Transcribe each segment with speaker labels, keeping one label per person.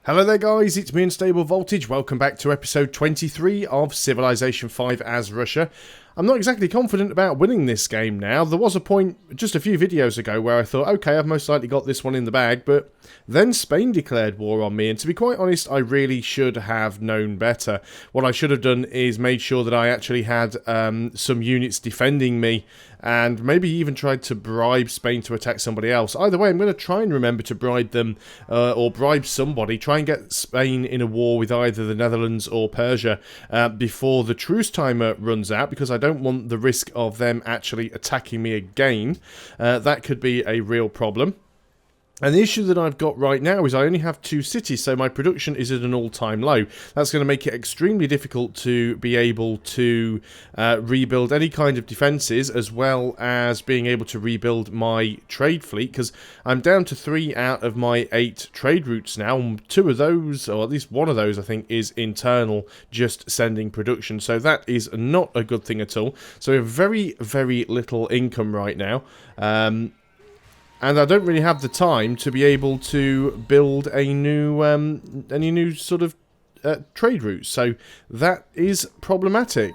Speaker 1: Hello there guys, it's me Unstable Voltage. Welcome back to episode 23 of Civilization 5 as Russia. I'm not exactly confident about winning this game now. There was a point just a few videos ago where I thought, okay, I've most likely got this one in the bag, but then Spain declared war on me, and to be quite honest, I really should have known better. What I should have done is made sure that I actually had some units defending me, and maybe even tried to bribe Spain to attack somebody else. Either way, I'm going to try and remember to bribe them, or bribe somebody, try and get Spain in a war with either the Netherlands or Persia before the truce timer runs out, because I don't want the risk of them actually attacking me again. That could be a real problem. And the issue that I've got right now is I only have 2 cities, so my production is at an all-time low. That's going to make it extremely difficult to be able to rebuild any kind of defences, as well as being able to rebuild my trade fleet, because I'm down to 3 out of my 8 trade routes now, and 2 of those, or at least 1 of those, I think, is internal, just sending production. So that is not a good thing at all. So we have very, very little income right now. And I don't really have the time to be able to build a new, any new sort of trade routes. So that is problematic.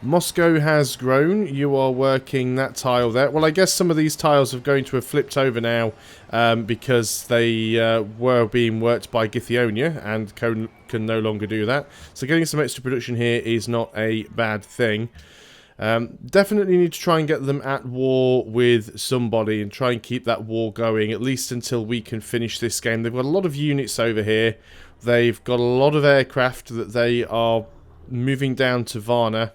Speaker 1: Moscow has grown. You are working that tile there. Well, I guess some of these tiles are going to have flipped over now because they were being worked by Githyonia and can no longer do that. So getting some extra production here is not a bad thing. Definitely need to try and get them at war with somebody and try and keep that war going, at least until we can finish this game. They've got a lot of units over here. They've got a lot of aircraft that they are moving down to Varna.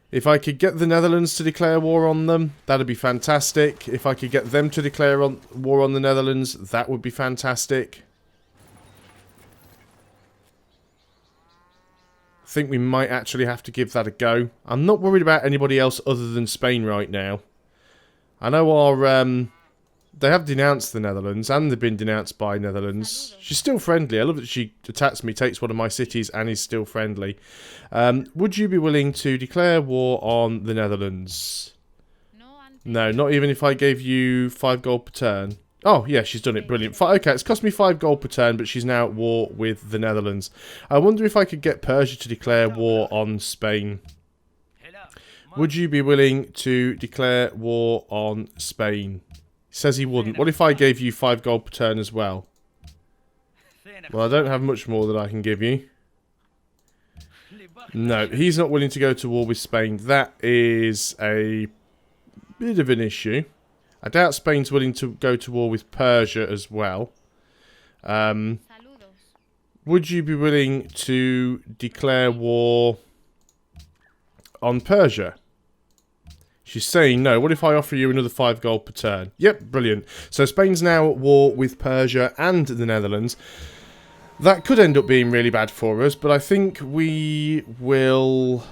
Speaker 1: If I could get the Netherlands to declare war on them, that'd be fantastic. If I could get them to declare war on the Netherlands, that would be fantastic. I think we might actually have to give that a go. I'm not worried about anybody else other than Spain right now. I know our they have denounced the Netherlands, and they've been denounced by Netherlands. She's still friendly. I love that she attacks me, takes one of my cities, and is still friendly. Would you be willing to declare war on the Netherlands? No, not even if I gave you 5 gold per turn. Oh, yeah, she's done it. Brilliant. Okay, it's cost me 5 gold per turn, but she's now at war with the Netherlands. I wonder if I could get Persia to declare war on Spain. Would you be willing to declare war on Spain? He says he wouldn't. What if I gave you 5 gold per turn as well? Well, I don't have much more that I can give you. No, he's not willing to go to war with Spain. That is a bit of an issue. I doubt Spain's willing to go to war with Persia as well. Would you be willing to declare war on Persia? She's saying no. What if I offer you another 5 gold per turn? Yep, brilliant. So Spain's now at war with Persia and the Netherlands. That could end up being really bad for us, but I think we will...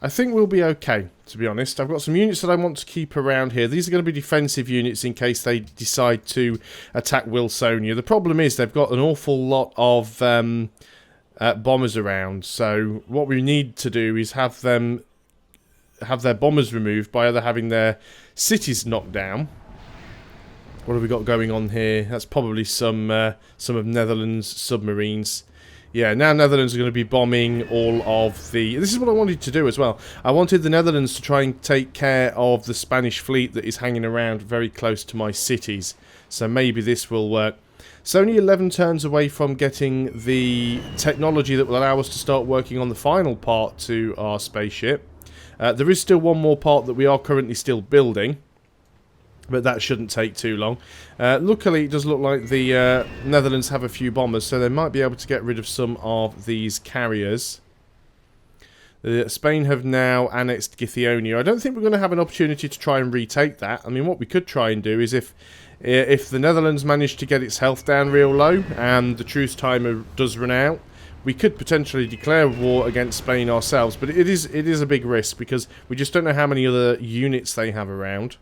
Speaker 1: I think we'll be okay, to be honest. I've got some units that I want to keep around here. These are going to be defensive units in case they decide to attack Wilsonia. The problem is they've got an awful lot of bombers around. So what we need to do is have them have their bombers removed by either having their cities knocked down. What have we got going on here? That's probably some of Netherlands submarines. Yeah, now Netherlands are going to be bombing all of the... This is what I wanted to do as well. I wanted the Netherlands to try and take care of the Spanish fleet that is hanging around very close to my cities. So maybe this will work. It's only 11 turns away from getting the technology that will allow us to start working on the final part to our spaceship. There is still one more part that we are currently still building, but that shouldn't take too long. Luckily, it does look like the Netherlands have a few bombers, so they might be able to get rid of some of these carriers. Spain have now annexed Githyonia. I don't think we're going to have an opportunity to try and retake that. I mean, what we could try and do is if the Netherlands manage to get its health down real low and the truce timer does run out, we could potentially declare war against Spain ourselves. But it is a big risk because we just don't know how many other units they have around.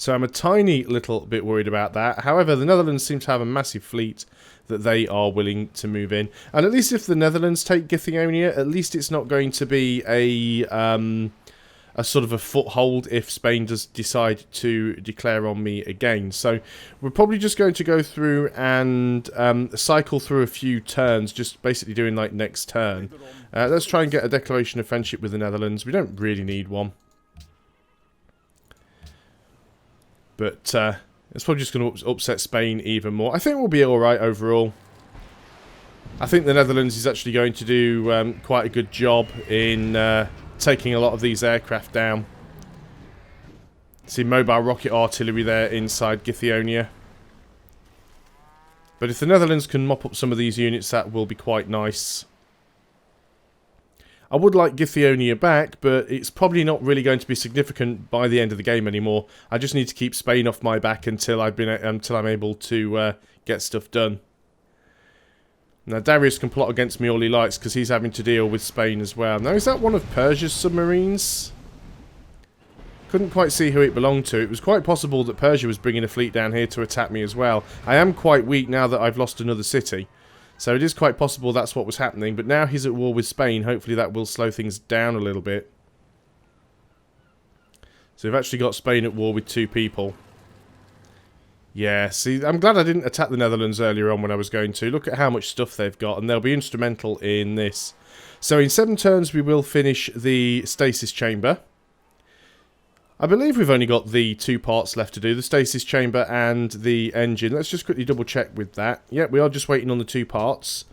Speaker 1: So I'm a tiny little bit worried about that. However, the Netherlands seem to have a massive fleet that they are willing to move in. And at least if the Netherlands take Githyonia, at least it's not going to be a a sort of a foothold if Spain does decide to declare on me again. So we're probably just going to go through and cycle through a few turns, just basically doing like next turn. Let's try and get a declaration of friendship with the Netherlands. We don't really need one. But it's probably just going to upset Spain even more. I think we'll be alright overall. I think the Netherlands is actually going to do quite a good job in taking a lot of these aircraft down. See mobile rocket artillery there inside Githyonia. But if the Netherlands can mop up some of these units, that will be quite nice. I would like Githyonia back, but it's probably not really going to be significant by the end of the game anymore. I just need to keep Spain off my back until I'm able to get stuff done. Now Darius can plot against me all he likes because he's having to deal with Spain as well. Now is that one of Persia's submarines? Couldn't quite see who it belonged to. It was quite possible that Persia was bringing a fleet down here to attack me as well. I am quite weak now that I've lost another city. So it is quite possible that's what was happening. But now he's at war with Spain. Hopefully that will slow things down a little bit. So we've actually got Spain at war with 2 people. Yeah, see, I'm glad I didn't attack the Netherlands earlier on when I was going to. Look at how much stuff they've got, and they'll be instrumental in this. So in 7 turns we will finish the stasis chamber. I believe we've only got the 2 parts left to do, the stasis chamber and the engine. Let's just quickly double check with that. Yep, we are just waiting on the 2 parts.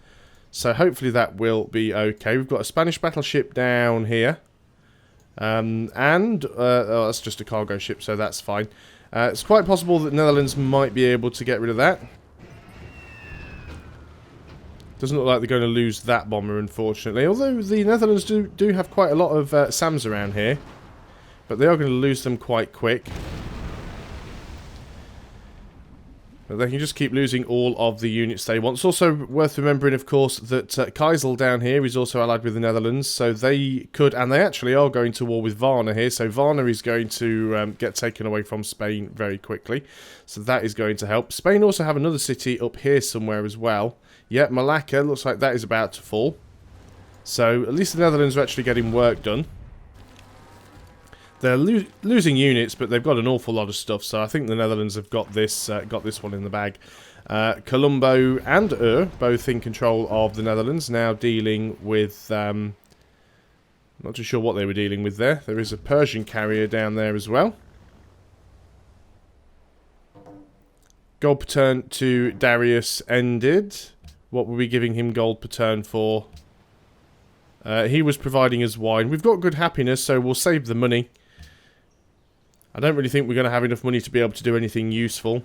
Speaker 1: So hopefully that will be okay. We've got a Spanish battleship down here. Oh, that's just a cargo ship, so that's fine. It's quite possible that the Netherlands might be able to get rid of that. Doesn't look like they're going to lose that bomber, unfortunately. Although the Netherlands do have quite a lot of SAMs around here. But they are going to lose them quite quick. But they can just keep losing all of the units they want. It's also worth remembering, of course, that Kaisel down here is also allied with the Netherlands. So they could, and they actually are going to war with Varna here. So Varna is going to get taken away from Spain very quickly. So that is going to help. Spain also have another city up here somewhere as well. Yeah, Malacca, looks like that is about to fall. So at least the Netherlands are actually getting work done. They're losing units, but they've got an awful lot of stuff, so I think the Netherlands have got this one in the bag. Colombo and both in control of the Netherlands, now dealing with... not too sure what they were dealing with there. There is a Persian carrier down there as well. Gold per turn to Darius ended. What were we giving him gold per turn for? He was providing us wine. We've got good happiness, so we'll save the money. I don't really think we're going to have enough money to be able to do anything useful.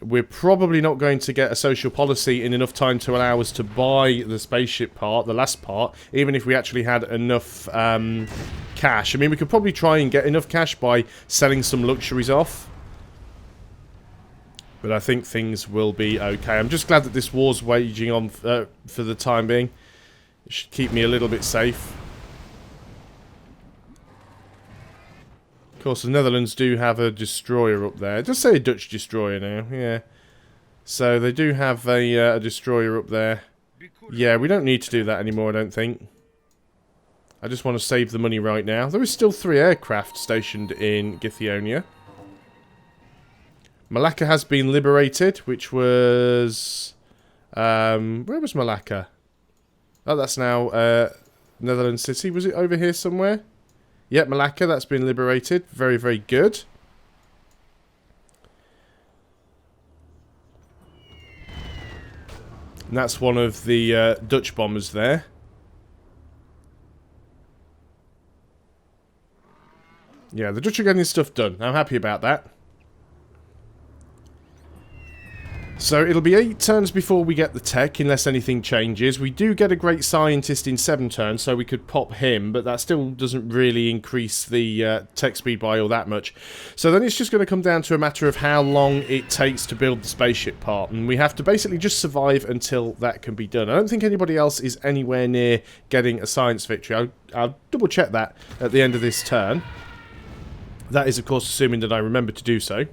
Speaker 1: We're probably not going to get a social policy in enough time to allow us to buy the spaceship part, the last part, even if we actually had enough cash. I mean, we could probably try and get enough cash by selling some luxuries off. But I think things will be okay. I'm just glad that this war's waging on for the time being. It should keep me a little bit safe. Of course, the Netherlands do have a destroyer up there. It does say a Dutch destroyer now, yeah. So they do have a destroyer up there. Yeah, we don't need to do that anymore, I don't think. I just want to save the money right now. There is still 3 aircraft stationed in Githyonia. Malacca has been liberated, which was... where was Malacca? Oh, that's now Netherlands City. Was it over here somewhere? Yep, Malacca, that's been liberated. Very, very good. And that's one of the Dutch bombers there. Yeah, the Dutch are getting stuff done. I'm happy about that. So it'll be 8 turns before we get the tech, unless anything changes. We do get a great scientist in 7 turns, so we could pop him, but that still doesn't really increase the tech speed by all that much. So then it's just going to come down to a matter of how long it takes to build the spaceship part, and we have to basically just survive until that can be done. I don't think anybody else is anywhere near getting a science victory. I'll double check that at the end of this turn. That is, of course, assuming that I remember to do so.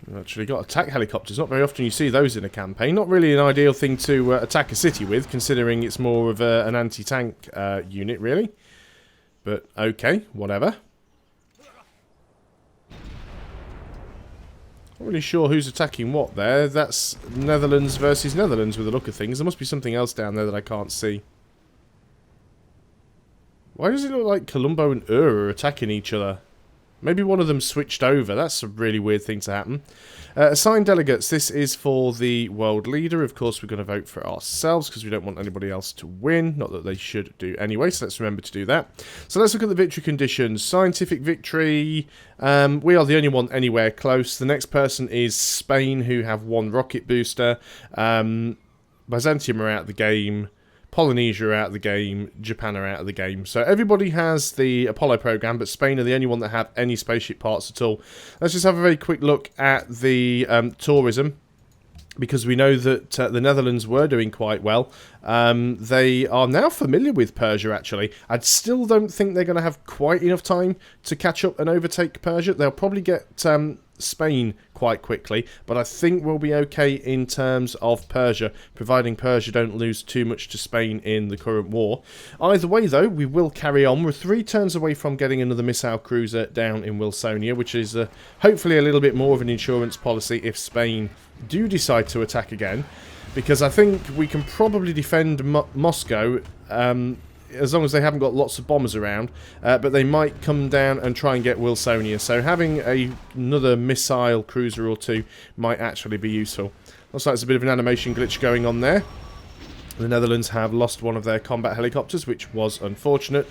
Speaker 1: We've actually got attack helicopters. Not very often you see those in a campaign. Not really an ideal thing to attack a city with, considering it's more of an anti-tank unit, really. But okay, whatever. Not really sure who's attacking what there. That's Netherlands versus Netherlands with the look of things. There must be something else down there that I can't see. Why does it look like Colombo and Ur are attacking each other? Maybe one of them switched over. That's a really weird thing to happen. Assigned delegates. This is for the world leader. Of course, we're going to vote for ourselves because we don't want anybody else to win. Not that they should do anyway, so let's remember to do that. So let's look at the victory conditions. Scientific victory. We are the only one anywhere close. The next person is Spain, who have 1 rocket booster. Byzantium are out of the game. Polynesia are out of the game, Japan are out of the game. So everybody has the Apollo program, but Spain are the only one that have any spaceship parts at all. Let's just have a very quick look at the tourism, because we know that the Netherlands were doing quite well. They are now familiar with Persia, actually. I still don't think they're going to have quite enough time to catch up and overtake Persia. They'll probably get Spain quite quickly, but I think we'll be okay in terms of Persia, providing Persia don't lose too much to Spain in the current war. Either way, though, we will carry on. We're 3 turns away from getting another missile cruiser down in Wilsonia, which is hopefully a little bit more of an insurance policy if Spain do decide to attack again, because I think we can probably defend Moscow as long as they haven't got lots of bombers around, but they might come down and try and get Wilsonia, so having another missile cruiser or 2 might actually be useful. Looks like there's a bit of an animation glitch going on there. The Netherlands have lost one of their combat helicopters, which was unfortunate.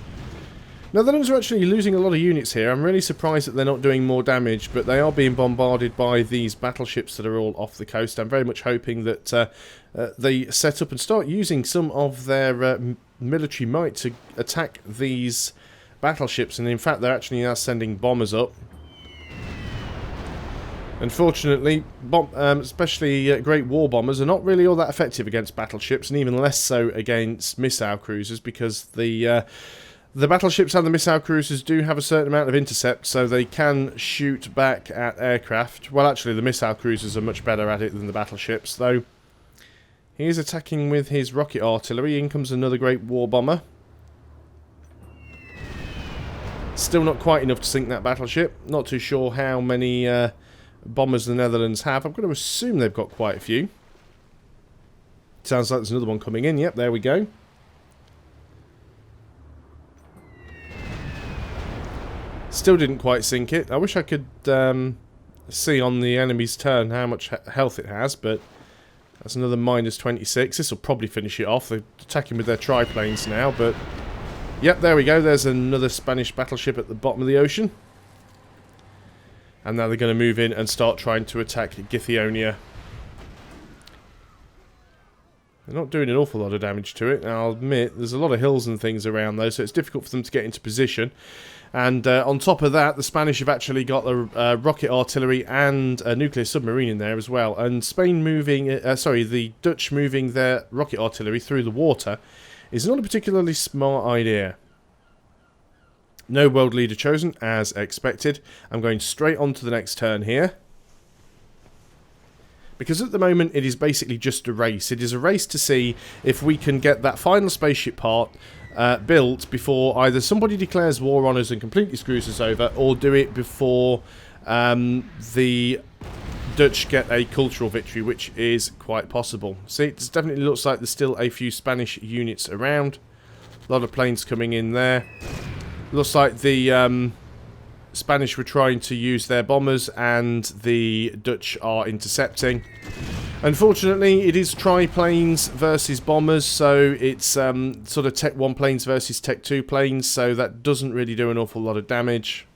Speaker 1: Netherlands are actually losing a lot of units here. I'm really surprised that they're not doing more damage, but they are being bombarded by these battleships that are all off the coast. I'm very much hoping that they set up and start using some of their military might to attack these battleships, and in fact they're actually now sending bombers up. Unfortunately, especially Great War bombers are not really all that effective against battleships, and even less so against missile cruisers, because the battleships and the missile cruisers do have a certain amount of intercept, so they can shoot back at aircraft. Well, actually, the missile cruisers are much better at it than the battleships, though. He's attacking with his rocket artillery. In comes another Great War bomber. Still not quite enough to sink that battleship. Not too sure how many bombers the Netherlands have. I'm going to assume they've got quite a few. Sounds like there's another one coming in. Yep, there we go. Still didn't quite sink it. I wish I could see on the enemy's turn how much health it has, but that's another minus 26. This will probably finish it off. They're attacking with their triplanes now, but yep, there we go. There's another Spanish battleship at the bottom of the ocean. And now they're going to move in and start trying to attack Githyonia. They're not doing an awful lot of damage to it. Now, I'll admit, there's a lot of hills and things around though, so it's difficult for them to get into position. And on top of that, the Spanish have actually got the rocket artillery and a nuclear submarine in there as well. And Spain moving, the Dutch moving their rocket artillery through the water is not a particularly smart idea. No world leader chosen, as expected. I'm going straight on to the next turn here. Because at the moment, it is basically just a race. It is a race to see if we can get that final spaceship part built before either somebody declares war on us and completely screws us over, or do it before the Dutch get a cultural victory, which is quite possible. See, it definitely looks like there's still a few Spanish units around. A lot of planes coming in there. Looks like the Spanish were trying to use their bombers and the Dutch are intercepting. Unfortunately, it is triplanes versus bombers, so it's sort of Tech 1 planes versus Tech 2 planes, so that doesn't really do an awful lot of damage.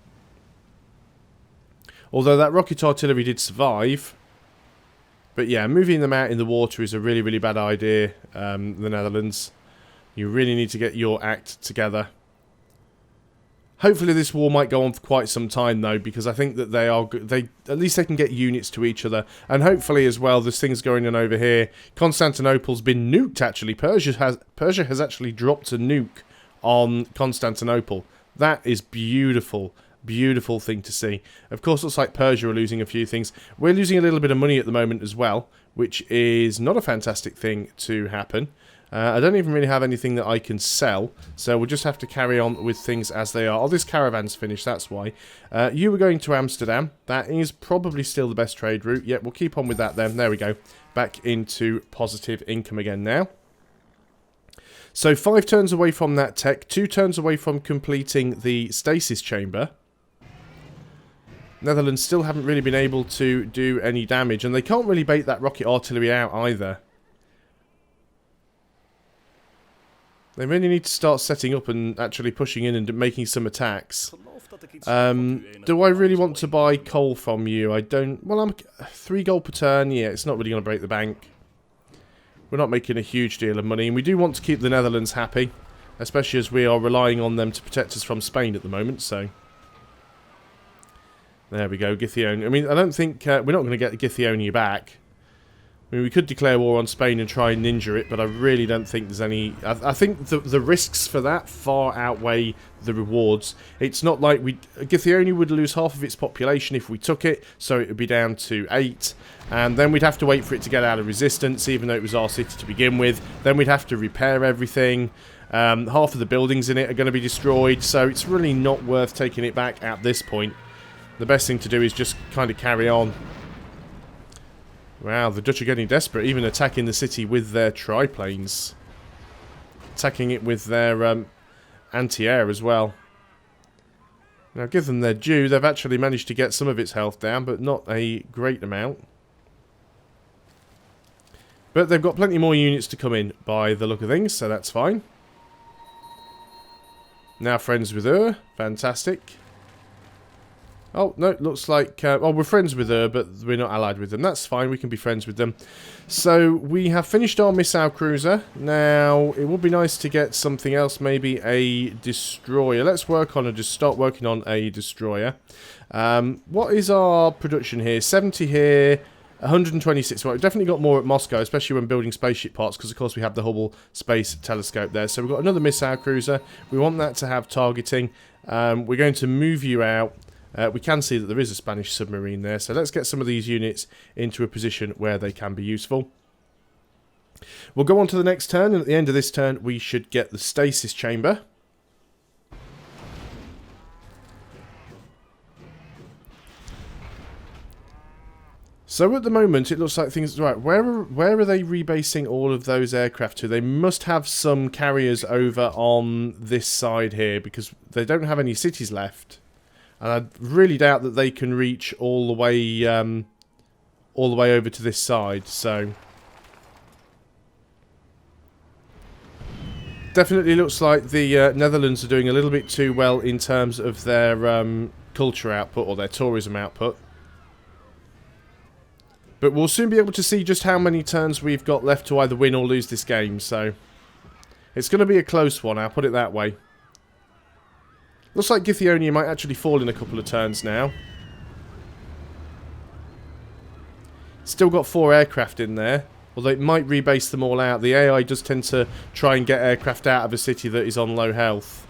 Speaker 1: Although that rocket artillery did survive. But yeah, moving them out in the water is a really, really bad idea, the Netherlands. You really need to get your act together. Hopefully this war might go on for quite some time though, because I think that at least they can get units to each other, and hopefully as well there's things going on over here. Constantinople's been nuked actually. Persia has actually dropped a nuke on Constantinople. That is beautiful. Beautiful thing to see. Of course, it looks like Persia are losing a few things. We're losing a little bit of money at the moment as well, which is not a fantastic thing to happen. I don't even really have anything that I can sell, so we'll just have to carry on with things as they are. Oh, this caravan's finished, that's why. You were going to Amsterdam. That is probably still the best trade route. Yep, we'll keep on with that then. There we go. Back into positive income again now. So 5 turns away from that tech, 2 turns away from completing the stasis chamber. Netherlands still haven't really been able to do any damage, and they can't really bait that rocket artillery out either. They really need to start setting up and actually pushing in and making some attacks. Do I really want to buy coal from you? I don't... Well, I'm 3 gold per turn. Yeah, it's not really going to break the bank. We're not making a huge deal of money, and we do want to keep the Netherlands happy, especially as we are relying on them to protect us from Spain at the moment, so... There we go, Githionia. I mean, I don't think... we're not going to get Githionia back. I mean, we could declare war on Spain and try and ninja it, but I really don't think there's any... I think the risks for that far outweigh the rewards. It's not like we... Githionia would lose half of its population if we took it, so it would be down to 8. And then we'd have to wait for it to get out of resistance, even though it was our city to begin with. Then we'd have to repair everything. Half of the buildings in it are going to be destroyed, so it's really not worth taking it back at this point. The best thing to do is just kind of carry on. Wow, the Dutch are getting desperate, even attacking the city with their triplanes. Attacking it with their anti-air as well. Now, give them their due. They've actually managed to get some of its health down, but not a great amount. But they've got plenty more units to come in by the look of things, so that's fine. Now friends with her. Fantastic. Oh, no, it looks like... oh, we're friends with her, but we're not allied with them. That's fine, we can be friends with them. So, we have finished our missile cruiser. Now, it would be nice to get something else, maybe a destroyer. Let's work on start working on a destroyer. What is our production here? 70 here, 126. Well, we've definitely got more at Moscow, especially when building spaceship parts, because, of course, we have the Hubble Space Telescope there. So, we've got another missile cruiser. We want that to have targeting. We're going to move you out. We can see that there is a Spanish submarine there, so let's get some of these units into a position where they can be useful. We'll go on to the next turn, and at the end of this turn we should get the stasis chamber. So at the moment it looks like things... Right, where are they rebasing all of those aircraft to? They must have some carriers over on this side here, because they don't have any cities left. And I really doubt that they can reach all the way over to this side. So definitely looks like the Netherlands are doing a little bit too well in terms of their culture output or their tourism output. But we'll soon be able to see just how many turns we've got left to either win or lose this game. So it's going to be a close one, I'll put it that way. Looks like Githionia might actually fall in a couple of turns now. Still got 4 aircraft in there. Although it might rebase them all out. The AI does tend to try and get aircraft out of a city that is on low health.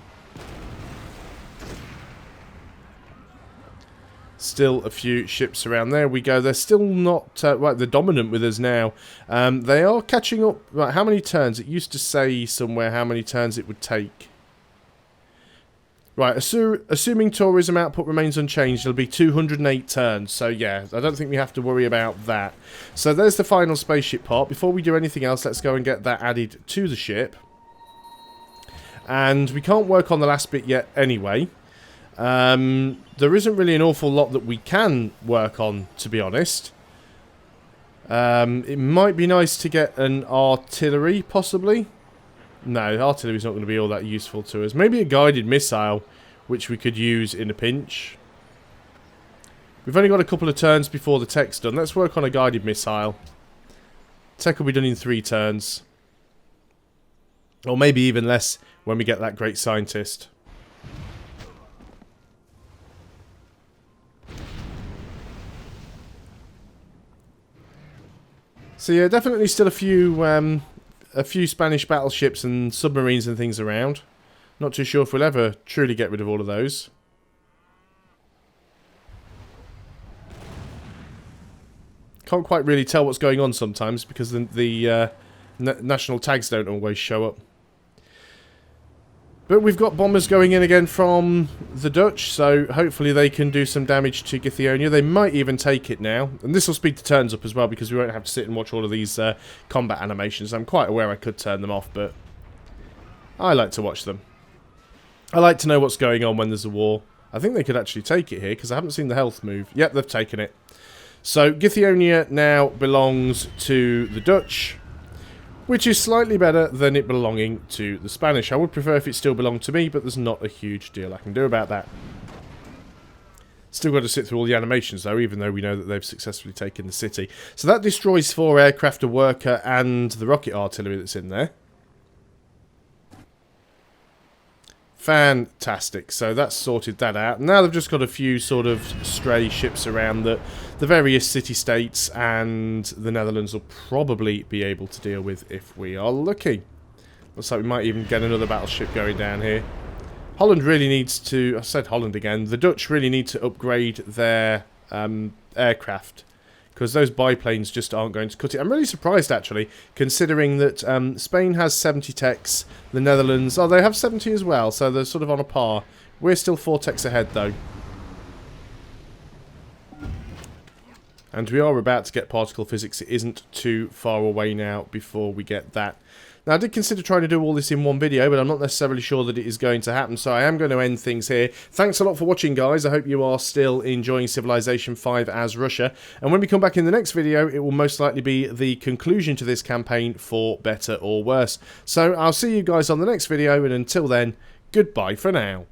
Speaker 1: Still a few ships around. There we go. They're still not... right, they're dominant with us now. They are catching up... Right, how many turns? It used to say somewhere how many turns it would take. Right, assuming tourism output remains unchanged, it'll be 208 turns. So, yeah, I don't think we have to worry about that. So, there's the final spaceship part. Before we do anything else, let's go and get that added to the ship. And we can't work on the last bit yet anyway. There isn't really an awful lot that we can work on, to be honest. It might be nice to get an artillery, possibly. No, artillery's not going to be all that useful to us. Maybe a guided missile, which we could use in a pinch. We've only got a couple of turns before the tech's done. Let's work on a guided missile. Tech will be done in 3 turns. Or maybe even less when we get that great scientist. So yeah, definitely still a few Spanish battleships and submarines and things around. Not too sure if we'll ever truly get rid of all of those. Can't quite really tell what's going on sometimes because the national tags don't always show up. But we've got bombers going in again from the Dutch, so hopefully they can do some damage to Githyonia. They might even take it now. And this will speed the turns up as well, because we won't have to sit and watch all of these combat animations. I'm quite aware I could turn them off, but I like to watch them. I like to know what's going on when there's a war. I think they could actually take it here, because I haven't seen the health move. Yep, they've taken it. So Githyonia now belongs to the Dutch, which is slightly better than it belonging to the Spanish. I would prefer if it still belonged to me, but there's not a huge deal I can do about that. Still got to sit through all the animations, though, even though we know that they've successfully taken the city. So that destroys 4 aircraft, a worker, and the rocket artillery that's in there. Fantastic. So that's sorted that out. Now they've just got a few sort of stray ships around that the various city-states and the Netherlands will probably be able to deal with if we are lucky. Looks like we might even get another battleship going down here. Holland really needs to... I said Holland again. The Dutch really need to upgrade their aircraft, because those biplanes just aren't going to cut it. I'm really surprised, actually, considering that Spain has 70 techs, the Netherlands... Oh, they have 70 as well, so they're sort of on a par. We're still 4 techs ahead, though. And we are about to get particle physics. It isn't too far away now before we get that. Now, I did consider trying to do all this in one video, but I'm not necessarily sure that it is going to happen, so I am going to end things here. Thanks a lot for watching, guys. I hope you are still enjoying Civilization 5 as Russia. And when we come back in the next video, it will most likely be the conclusion to this campaign, for better or worse. So I'll see you guys on the next video, and until then, goodbye for now.